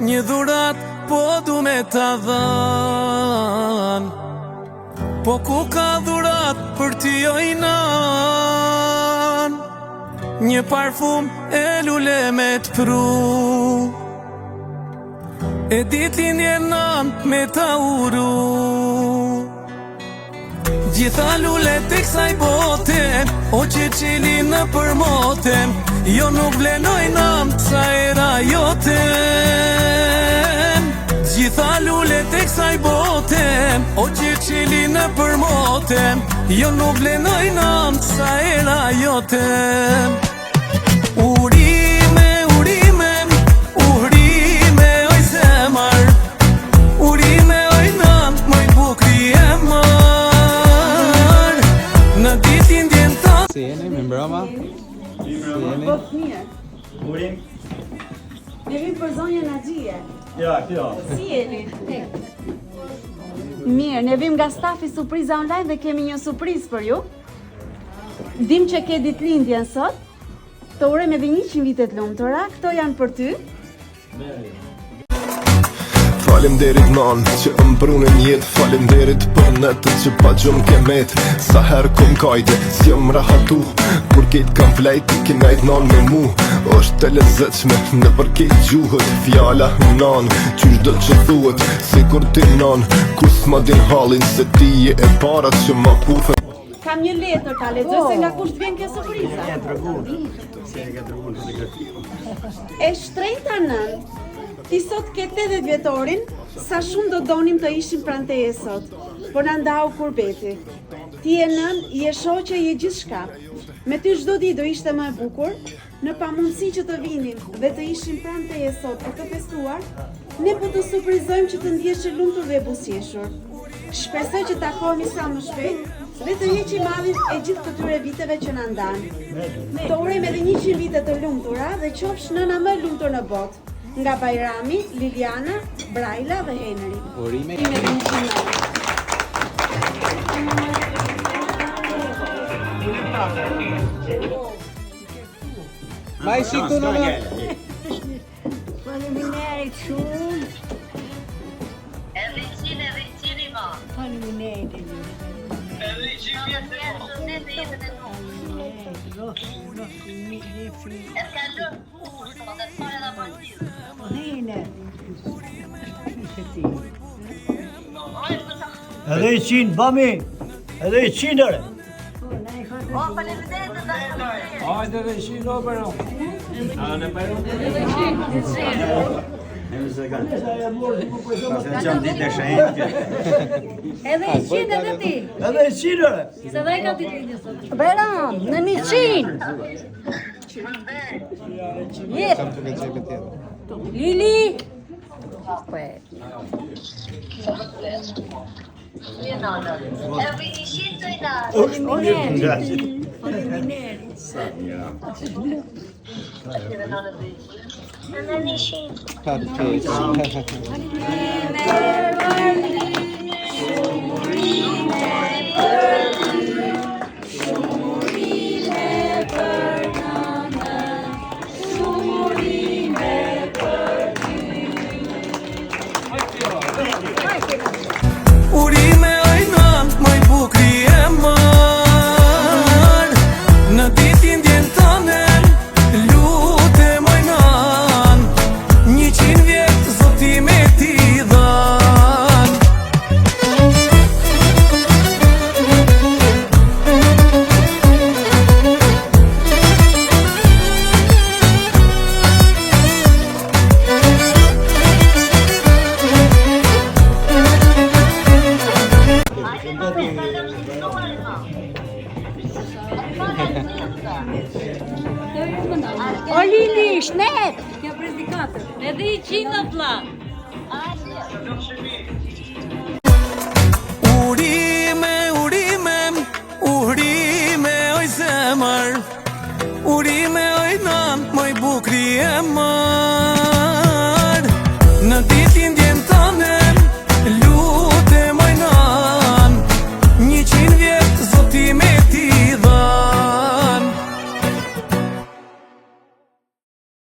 një dhurat po du me ta dhan. Po ku ka dhurat për ty ojnan, një parfum e lule me t'pru, e ditin jenan me ta uru. Gjitha lulet e kësaj bote, o që qili në përmotem, jo nuk vlenojnam sa era jotem. Gjitha lulet e kësaj bote, o që qili në përmotem, jo nuk vlenojnam sa era jotem. Urime, urime, urime oj zemar, urime oj nam, moj bukri e mar. Në ditin djen ta. Si jeni, mi mbroma? Si jeni? Po mirë. Burim? Ne vim për zonjën Axhie. Ja, kjo. Si jeni? Mirë, ne vim nga stafi Surpriza Online dhe kemi një surprizë për ju. Dim që ke ditëlindjen sot. Të urojmë edhe 100 vite të lumtura. Këto janë për ty. Faleminderit nan që mbrunin jetë, faleminderit për netët që pa gjëm kemet. Sa her kum kajde, si jom rahatu, kur kejt kam flejt, ki najt nan me mu. Është e lezetshme në për kejt gjuhët, fjala nan, qysh do që thuhet, si kur ti nan, kur s'ma din halin, se ti je e para që ma pufe. Kam një letër ta lexoj se nga kush vjen kjo surpriza. E shtrenjta nën, ti sot ke 80 vjetorin, sa shumë do donim të ishim pranë teje sot, por na ndau kurbeti. Ti je nën, je shoqe, je gjithçka. Me ty çdo ditë do ishte më e bukur, në pamundësi që të vinim dhe të ishim pranë teje sot për të festuar, ne po të surprizojmë që të ndihesh e lumtur dhe e buzëqeshur. Shpresoj që takohemi sa më shpejt dhe të heqim malin e gjithë këtyre viteve që na ndan. Të urojmë edhe 100 vite të lumtura dhe qofsh nëna më e lumtur në botë. Nga Bajrami, Liliana, Brajla dhe Henry. Urime. Ma i shiku në në? Faleminderit shumë. Edhe 100 ma. Faleminderit. Edhe 100 vjetë ma. E s'ka lënë kurë, po dhe t'fare dhe partijë. Edhe 100, bami. Edhe 100 ore. O, faleminderit dhe faleminderit. Hajde dhe 100 do për në. A në përru? Edhe 100 edhe ti. Edhe 100 ore. Se dhe ka ti të sot. Beram, në 100. Jetë. Lili. Edhe 100 të i nërë. Urime ojnan, moj bukri e mar. Në ditin djen tanem, lutem ojnan, 100 vjet zoti me ti dhan. O Lili, shnet. Kjo prezi 4. Edhe 100 vlla. Urime, urime, urime oj zemar, urime oj nan, moj bukri e mar.